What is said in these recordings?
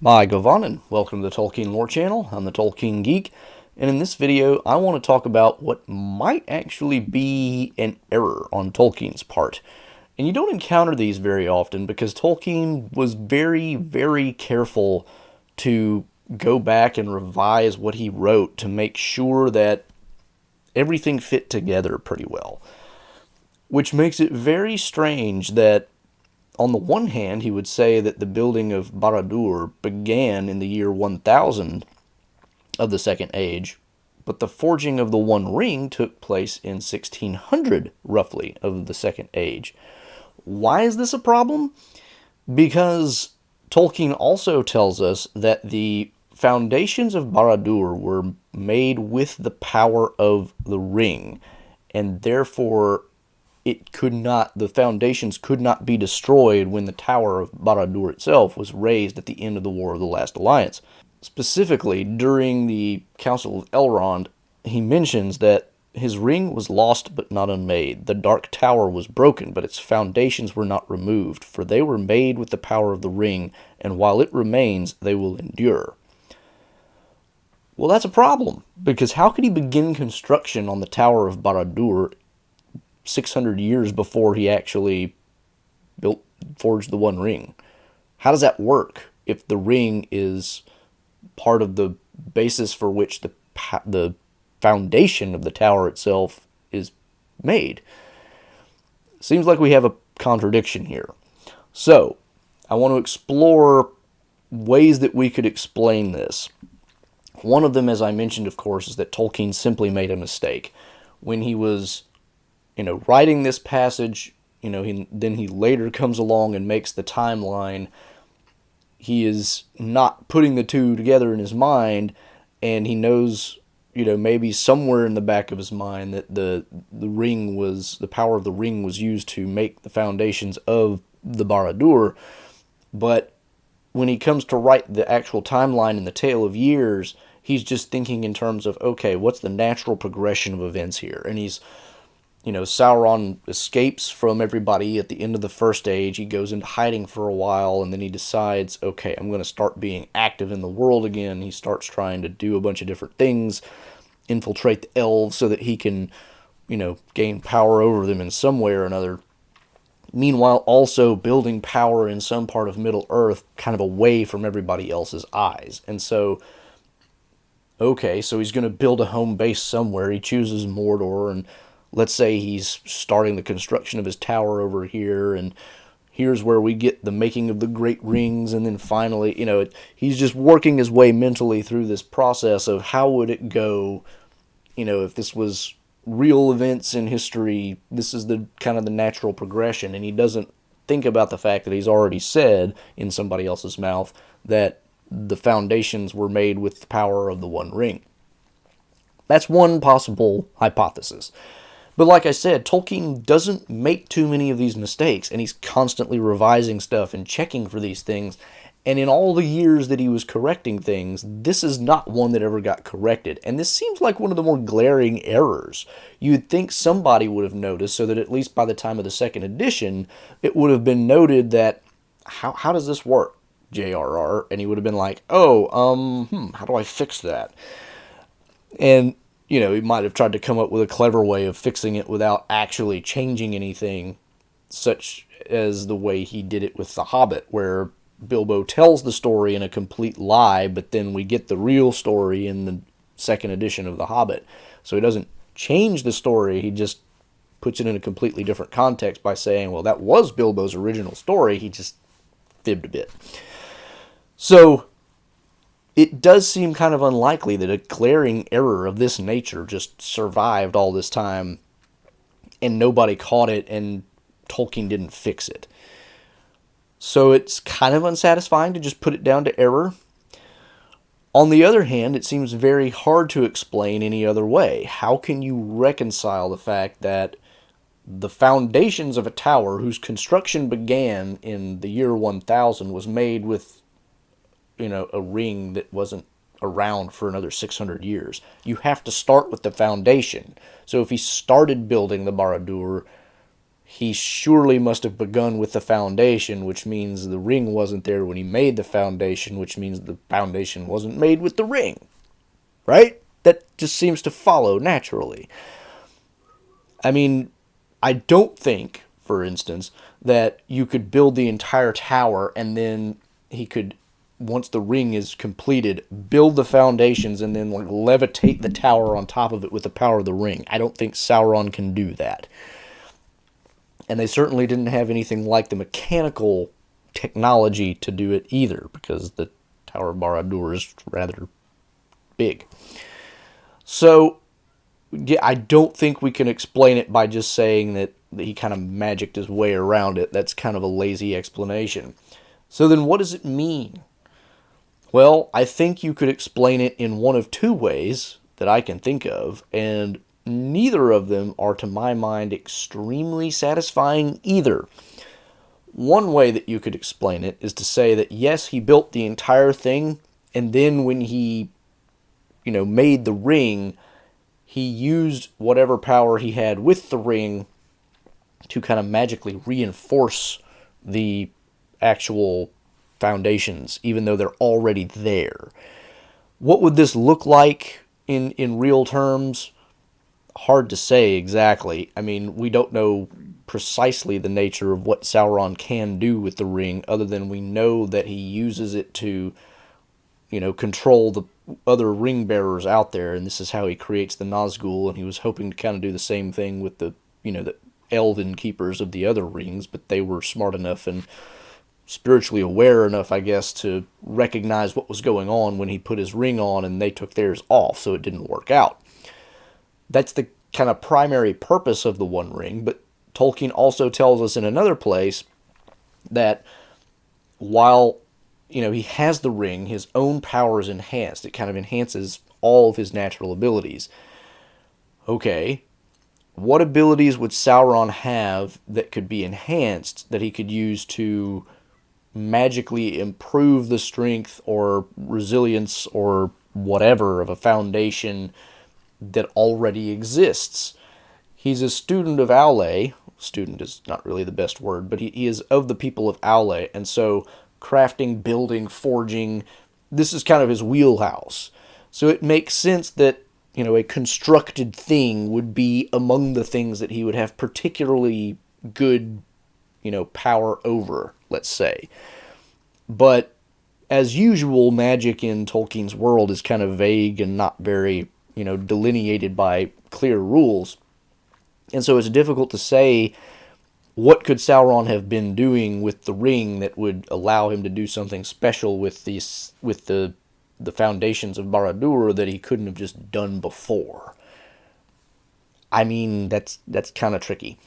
Hi, Govanen. Welcome to the Tolkien Lore Channel. I'm the Tolkien Geek, and in this video, I want to talk about what might actually be an error on Tolkien's part. And you don't encounter these very often because Tolkien was very, very careful to go back and revise what he wrote to make sure that everything fit together pretty well. Which makes it very strange that on the one hand, he would say that the building of Barad-dur began in the year 1000 of the Second Age, but the forging of the One Ring took place in 1600, roughly, of the Second Age. Why is this a problem? Because Tolkien also tells us that the foundations of Barad-dur were made with the power of the ring, and therefore the foundations could not be destroyed when the Tower of Barad-dur itself was raised at the end of the War of the Last Alliance. Specifically, during the Council of Elrond, he mentions that his ring was lost but not unmade. The Dark Tower was broken, but its foundations were not removed, for they were made with the power of the ring, and while it remains, they will endure. Well, that's a problem, because how could he begin construction on the Tower of Barad-dur 600 years before he actually forged the One Ring? How does that work if the ring is part of the basis for which the foundation of the tower itself is made? Seems like we have a contradiction here. So, I want to explore ways that we could explain this. One of them, as I mentioned, of course, is that Tolkien simply made a mistake. When he was writing this passage, then he later comes along and makes the timeline. He is not putting the two together in his mind, and he knows, maybe somewhere in the back of his mind that the power of the ring was used to make the foundations of the Barad-dur. But when he comes to write the actual timeline in the Tale of Years, he's just thinking in terms of, okay, what's the natural progression of events here? And Sauron escapes from everybody at the end of the First Age. He goes into hiding for a while, and then he decides, okay, I'm going to start being active in the world again. He starts trying to do a bunch of different things, infiltrate the elves so that he can, gain power over them in some way or another. Meanwhile, also building power in some part of Middle-earth, kind of away from everybody else's eyes. And so, okay, so he's going to build a home base somewhere. He chooses Mordor, and let's say he's starting the construction of his tower over here, and here's where we get the making of the Great Rings, and then finally, he's just working his way mentally through this process of how would it go, if this was real events in history, this is the kind of the natural progression, and he doesn't think about the fact that he's already said in somebody else's mouth that the foundations were made with the power of the One Ring. That's one possible hypothesis. But like I said, Tolkien doesn't make too many of these mistakes, and he's constantly revising stuff and checking for these things. And in all the years that he was correcting things, this is not one that ever got corrected. And this seems like one of the more glaring errors. You'd think somebody would have noticed, so that at least by the time of the second edition, it would have been noted that, how does this work, J.R.R.? And he would have been like, how do I fix that? And he might have tried to come up with a clever way of fixing it without actually changing anything, such as the way he did it with The Hobbit, where Bilbo tells the story in a complete lie, but then we get the real story in the second edition of The Hobbit. So he doesn't change the story, he just puts it in a completely different context by saying, well, that was Bilbo's original story, he just fibbed a bit. So it does seem kind of unlikely that a glaring error of this nature just survived all this time and nobody caught it and Tolkien didn't fix it. So it's kind of unsatisfying to just put it down to error. On the other hand, it seems very hard to explain any other way. How can you reconcile the fact that the foundations of a tower whose construction began in the year 1000 was made with a ring that wasn't around for another 600 years. You have to start with the foundation. So if he started building the Barad-dur he surely must have begun with the foundation, which means the ring wasn't there when he made the foundation, which means the foundation wasn't made with the ring. Right? That just seems to follow naturally. I mean, I don't think, for instance, that you could build the entire tower and then he could, once the ring is completed, build the foundations and then like levitate the tower on top of it with the power of the ring. I don't think Sauron can do that. And they certainly didn't have anything like the mechanical technology to do it either, because the Tower of Barad-dur is rather big. So, yeah, I don't think we can explain it by just saying that he kind of magicked his way around it. That's kind of a lazy explanation. So then what does it mean? Well, I think you could explain it in one of two ways that I can think of, and neither of them are, to my mind, extremely satisfying either. One way that you could explain it is to say that, yes, he built the entire thing, and then when he, made the ring, he used whatever power he had with the ring to kind of magically reinforce the actual foundations, even though they're already there. What would this look like in real terms? Hard to say exactly. I mean, we don't know precisely the nature of what Sauron can do with the ring, other than we know that he uses it to, control the other ring bearers out there, and this is how he creates the Nazgul, and he was hoping to kind of do the same thing with the elven keepers of the other rings, but they were smart enough and spiritually aware enough, I guess, to recognize what was going on when he put his ring on, and they took theirs off, so it didn't work out. That's the kind of primary purpose of the One Ring, but Tolkien also tells us in another place that while, he has the ring, his own power is enhanced. It kind of enhances all of his natural abilities. Okay, what abilities would Sauron have that could be enhanced that he could use to magically improve the strength or resilience or whatever of a foundation that already exists? He's a student of Aule. Student is not really the best word, but he is of the people of Aule, and so crafting, building, forging, this is kind of his wheelhouse. So it makes sense that, a constructed thing would be among the things that he would have particularly good, power over, let's say. But as usual, magic in Tolkien's world is kind of vague and not very, delineated by clear rules. And so it's difficult to say what could Sauron have been doing with the ring that would allow him to do something special with the foundations of Barad-dur that he couldn't have just done before. I mean, that's kind of tricky.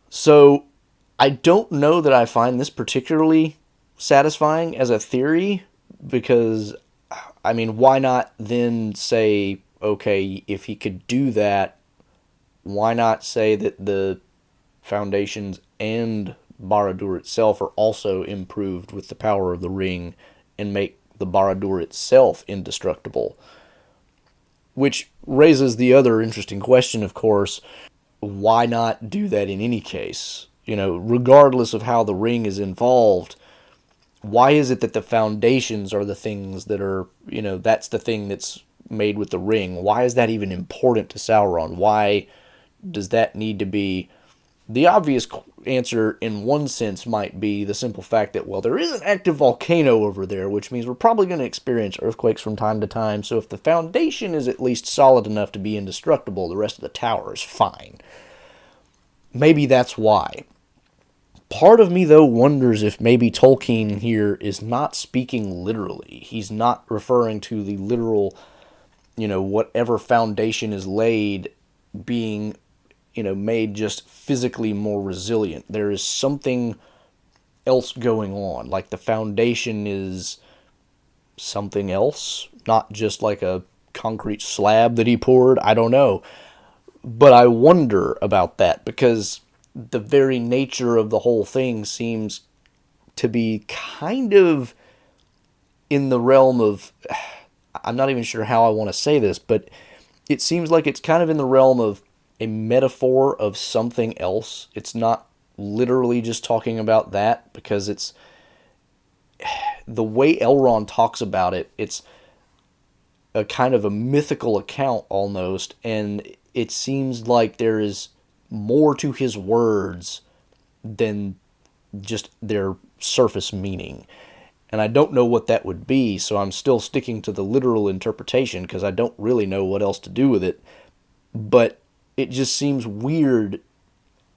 So I don't know that I find this particularly satisfying as a theory, because, I mean, why not then say, okay, if he could do that, why not say that the foundations and Barad-dur itself are also improved with the power of the ring and make the Barad-dur itself indestructible? Which raises the other interesting question, of course, why not do that in any case? Regardless of how the ring is involved, why is it that the foundations are the things that are, that's the thing that's made with the ring? Why is that even important to Sauron? Why does that need to be? The obvious answer in one sense might be the simple fact that, well, there is an active volcano over there, which means we're probably going to experience earthquakes from time to time, so if the foundation is at least solid enough to be indestructible, the rest of the tower is fine. Maybe that's why. Part of me, though, wonders if maybe Tolkien here is not speaking literally. He's not referring to the literal, whatever foundation is laid being, made just physically more resilient. There is something else going on. Like the foundation is something else, not just like a concrete slab that he poured. I don't know. But I wonder about that, because the very nature of the whole thing seems to be kind of in the realm of, I'm not even sure how I want to say this, but it seems like it's kind of in the realm of a metaphor of something else. It's not literally just talking about that, because it's the way Elrond talks about it. It's a kind of a mythical account almost, and it seems like there is more to his words than just their surface meaning. And I don't know what that would be, so I'm still sticking to the literal interpretation because I don't really know what else to do with it. But it just seems weird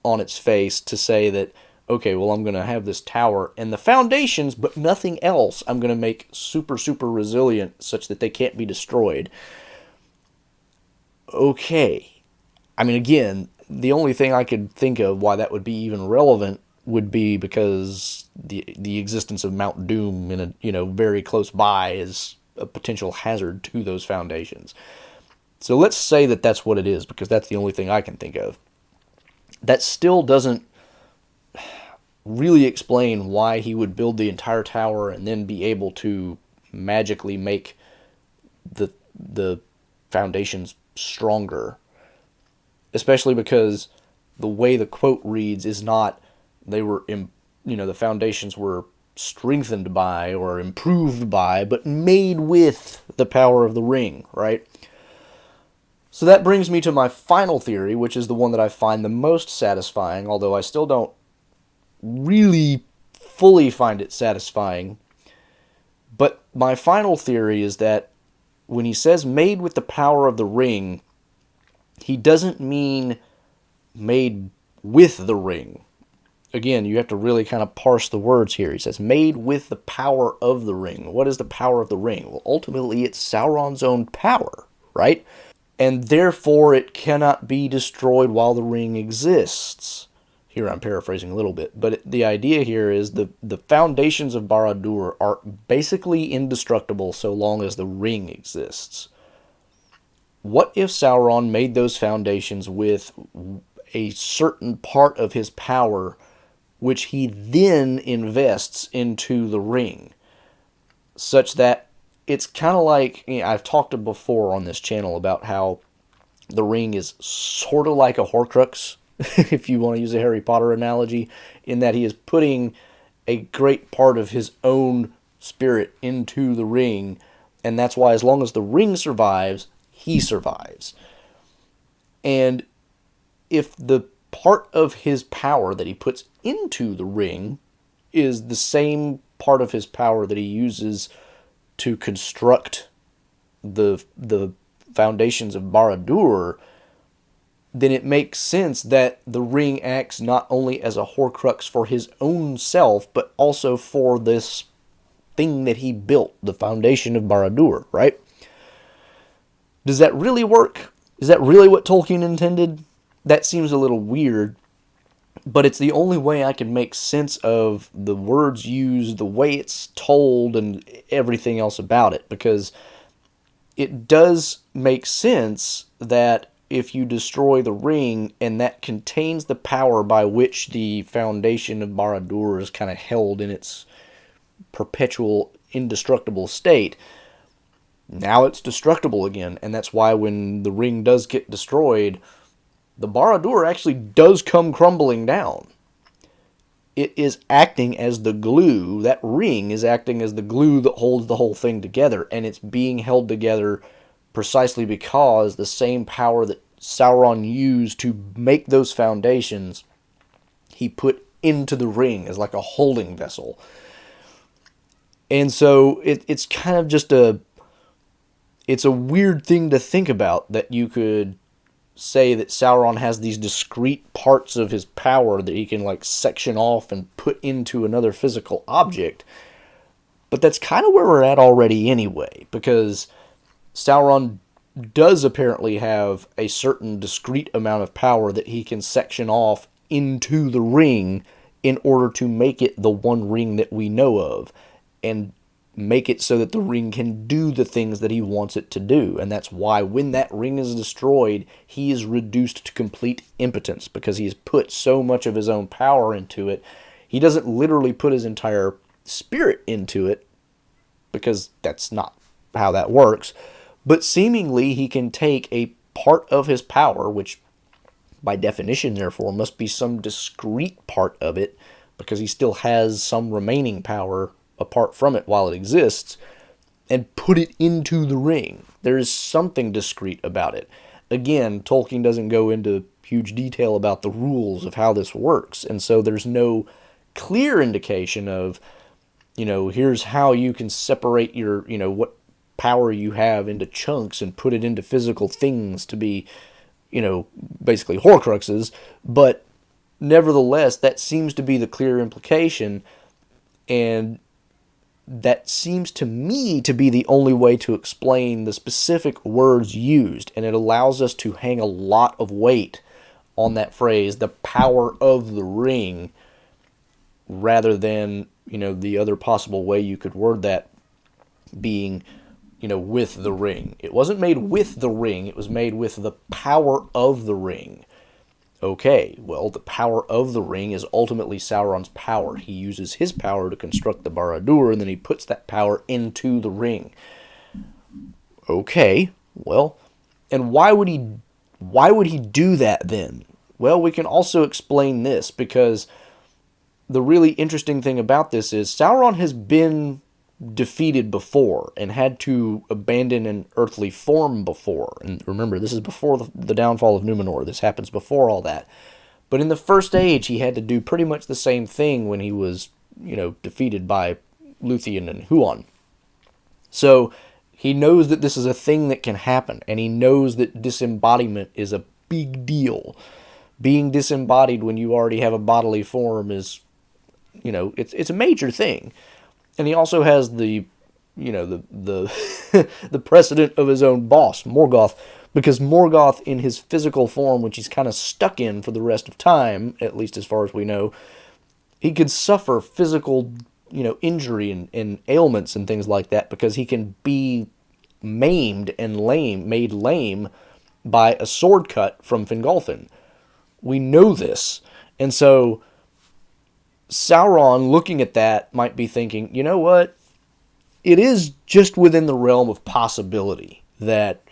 on its face to say that, okay, well, I'm going to have this tower and the foundations, but nothing else, I'm going to make super, super resilient such that they can't be destroyed. Okay. I mean, again, the only thing I could think of why that would be even relevant would be because the existence of Mount Doom in a very close by is a potential hazard to those foundations. So let's say that that's what it is, because that's the only thing I can think of. That still doesn't really explain why he would build the entire tower and then be able to magically make the foundations stronger. Especially because the way the quote reads is not the foundations were strengthened by or improved by, but made with the power of the ring, right? So that brings me to my final theory, which is the one that I find the most satisfying, although I still don't really fully find it satisfying. But my final theory is that when he says made with the power of the ring, he doesn't mean made with the ring. Again, you have to really kind of parse the words here. He says, made with the power of the ring. What is the power of the ring? Well, ultimately, it's Sauron's own power, right? And therefore, it cannot be destroyed while the ring exists. Here I'm paraphrasing a little bit, but the idea here is the foundations of Barad-dur are basically indestructible so long as the ring exists. What if Sauron made those foundations with a certain part of his power, which he then invests into the ring, such that it's kind of like, I've talked before on this channel about how the ring is sort of like a Horcrux, if you want to use a Harry Potter analogy, in that he is putting a great part of his own spirit into the ring, and that's why as long as the ring survives, he survives. And if the part of his power that he puts into the ring is the same part of his power that he uses to construct the foundations of Barad-dur, then it makes sense that the ring acts not only as a Horcrux for his own self, but also for this thing that he built, the foundation of Barad-dur, right? Does that really work? Is that really what Tolkien intended? That seems a little weird, but it's the only way I can make sense of the words used, the way it's told, and everything else about it, because it does make sense that if you destroy the ring and that contains the power by which the foundation of Barad-dur is kind of held in its perpetual indestructible state, now it's destructible again. And that's why when the ring does get destroyed, the Barad-dur actually does come crumbling down. It is acting as the glue. That ring is acting as the glue that holds the whole thing together, and it's being held together precisely because the same power that Sauron used to make those foundations, he put into the ring as like a holding vessel. And so it's kind of just it's a weird thing to think about, that you could say that Sauron has these discrete parts of his power that he can like section off and put into another physical object. But that's kind of where we're at already anyway, because Sauron does apparently have a certain discrete amount of power that he can section off into the ring in order to make it the one ring that we know of, and make it so that the ring can do the things that he wants it to do. And that's why when that ring is destroyed, he is reduced to complete impotence, because he's put so much of his own power into it. He doesn't literally put his entire spirit into it, because that's not how that works. But seemingly he can take a part of his power, which by definition, therefore, must be some discrete part of it, because he still has some remaining power apart from it while it exists, and put it into the ring. There is something discrete about it. Again, Tolkien doesn't go into huge detail about the rules of how this works, and so there's no clear indication of, here's how you can separate your, what power you have into chunks and put it into physical things to be, basically Horcruxes, but nevertheless, that seems to be the clear implication, and that seems to me to be the only way to explain the specific words used, and it allows us to hang a lot of weight on that phrase, the power of the ring, rather than, the other possible way you could word that being, with the ring. It wasn't made with the ring, it was made with the power of the ring. Okay, well, the power of the ring is ultimately Sauron's power. He uses his power to construct the Barad-dur, and then he puts that power into the ring. Okay, well, and why would he do that then? Well, we can also explain this, because the really interesting thing about this is Sauron has been defeated before and had to abandon an earthly form before. And remember, this is before the downfall of Numenor. This happens before all that. But in the First Age, he had to do pretty much the same thing when he was, defeated by Luthien and Huon. So he knows that this is a thing that can happen, and he knows that disembodiment is a big deal. Being disembodied when you already have a bodily form is, it's a major thing. And he also has the the precedent of his own boss, Morgoth, because Morgoth in his physical form, which he's kind of stuck in for the rest of time, at least as far as we know, he could suffer physical, injury and ailments and things like that, because he can be maimed and made lame by a sword cut from Fingolfin. We know this. And so Sauron, looking at that, might be thinking, you know what? It is just within the realm of possibility that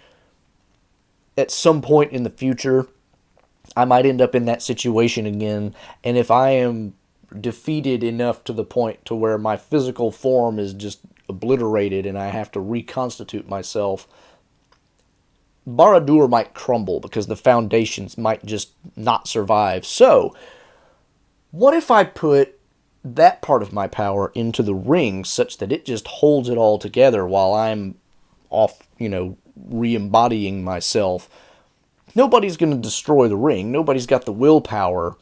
at some point in the future, I might end up in that situation again, and if I am defeated enough to the point to where my physical form is just obliterated and I have to reconstitute myself, Barad-dur might crumble because the foundations might just not survive. So, what if I put that part of my power into the ring such that it just holds it all together while I'm off, re-embodying myself? Nobody's going to destroy the ring. Nobody's got the willpower,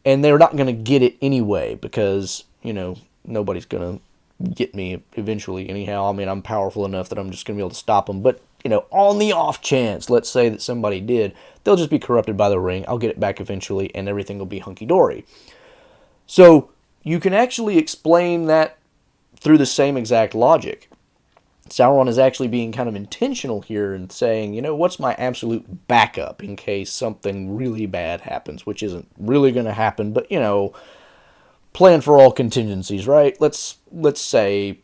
and they're not going to get it anyway because, nobody's going to get me eventually anyhow. I mean, I'm powerful enough that I'm just going to be able to stop them. But, on the off chance, let's say that somebody did, they'll just be corrupted by the ring. I'll get it back eventually, and everything will be hunky-dory. So, you can actually explain that through the same exact logic. Sauron is actually being kind of intentional here and saying, what's my absolute backup in case something really bad happens, which isn't really going to happen, but, plan for all contingencies, right? Let's say,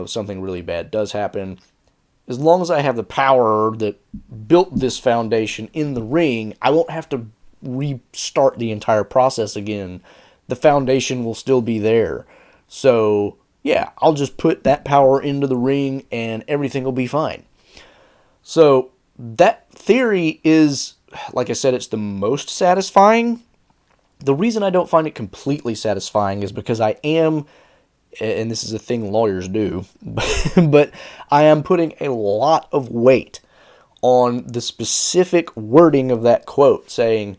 something really bad does happen. As long as I have the power that built this foundation in the ring, I won't have to restart the entire process again. The foundation will still be there. So, yeah, I'll just put that power into the ring and everything will be fine. So, that theory is, like I said, it's the most satisfying. The reason I don't find it completely satisfying is because I am, and this is a thing lawyers do, but I am putting a lot of weight on the specific wording of that quote, saying,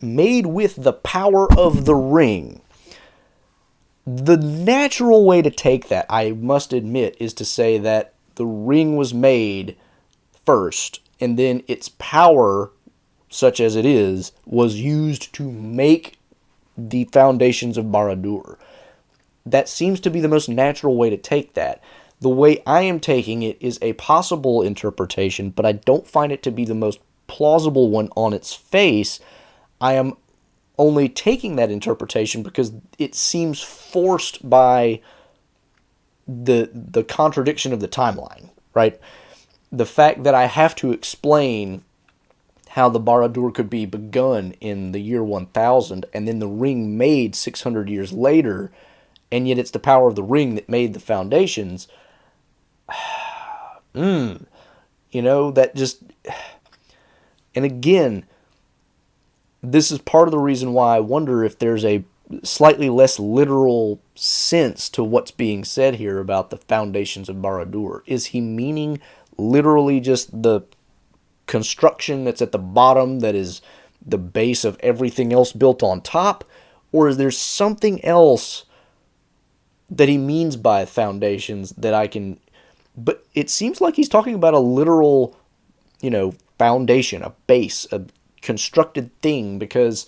made with the power of the ring. The natural way to take that, I must admit, is to say that the ring was made first, and then its power, such as it is, was used to make the foundations of Barad-dur. That seems to be the most natural way to take that. The way I am taking it is a possible interpretation, but I don't find it to be the most plausible one on its face. I am only taking that interpretation because it seems forced by the contradiction of the timeline, right? The fact that I have to explain how the Barad-dur could be begun in the year 1000 and then the ring made 600 years later, and yet it's the power of the ring that made the foundations. That just... And again, this is part of the reason why I wonder if there's a slightly less literal sense to what's being said here about the foundations of Barad-dur. Is he meaning literally just the construction that's at the bottom that is the base of everything else built on top? Or is there something else that he means by foundations that I can... But it seems like he's talking about a literal, foundation, a base, a constructed thing, because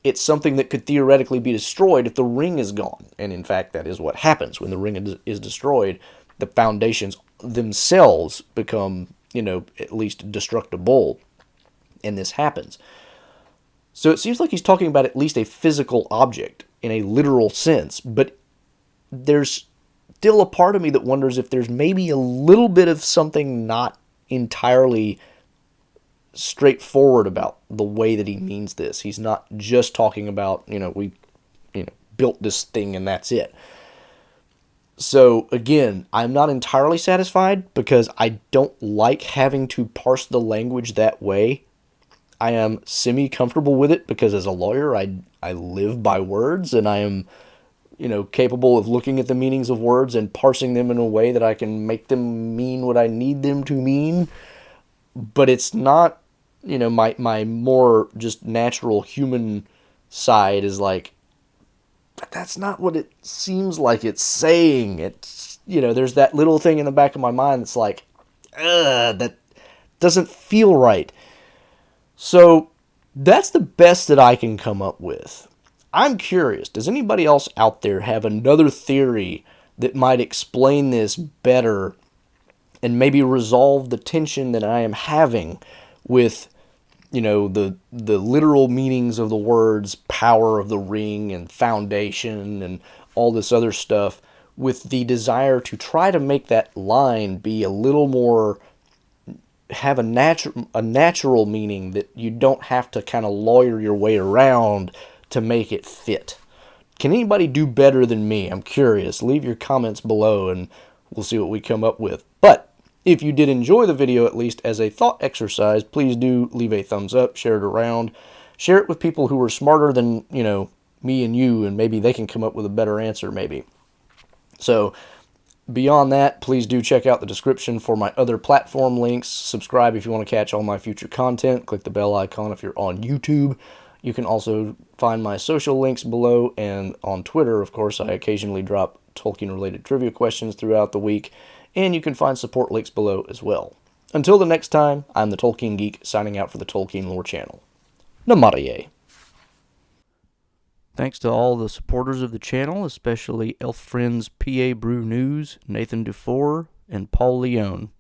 it's something that could theoretically be destroyed if the ring is gone. And in fact, that is what happens. When the ring is destroyed, the foundations themselves become, at least destructible. And this happens. So it seems like he's talking about at least a physical object in a literal sense. But there's still a part of me that wonders if there's maybe a little bit of something not entirely straightforward about the way that he means this. He's not just talking about, we built this thing and that's it. So again, I'm not entirely satisfied because I don't like having to parse the language that way. I am semi-comfortable with it because as a lawyer, I live by words, and I am, capable of looking at the meanings of words and parsing them in a way that I can make them mean what I need them to mean. But it's not, my more just natural human side is like, but that's not what it seems like it's saying. It's, there's that little thing in the back of my mind that's like, that doesn't feel right. So that's the best that I can come up with. I'm curious, does anybody else out there have another theory that might explain this better and maybe resolve the tension that I am having with, the literal meanings of the words power of the ring and foundation and all this other stuff, with the desire to try to make that line be a little more, have a natural meaning that you don't have to kind of lawyer your way around to make it fit. Can anybody do better than me? I'm curious. Leave your comments below and we'll see what we come up with. But if you did enjoy the video, at least as a thought exercise, please do leave a thumbs up, share it around, share it with people who are smarter than, me and you, and maybe they can come up with a better answer maybe. So beyond that, please do check out the description for my other platform links. Subscribe if you want to catch all my future content. Click the bell icon if you're on YouTube. You can also find my social links below, and on Twitter, of course, I occasionally drop Tolkien-related trivia questions throughout the week, and you can find support links below as well. Until the next time, I'm the Tolkien Geek, signing out for the Tolkien Lore Channel. Namaste. Thanks to all the supporters of the channel, especially Elf Friends PA Brew News, Nathan Dufour, and Paul Leone.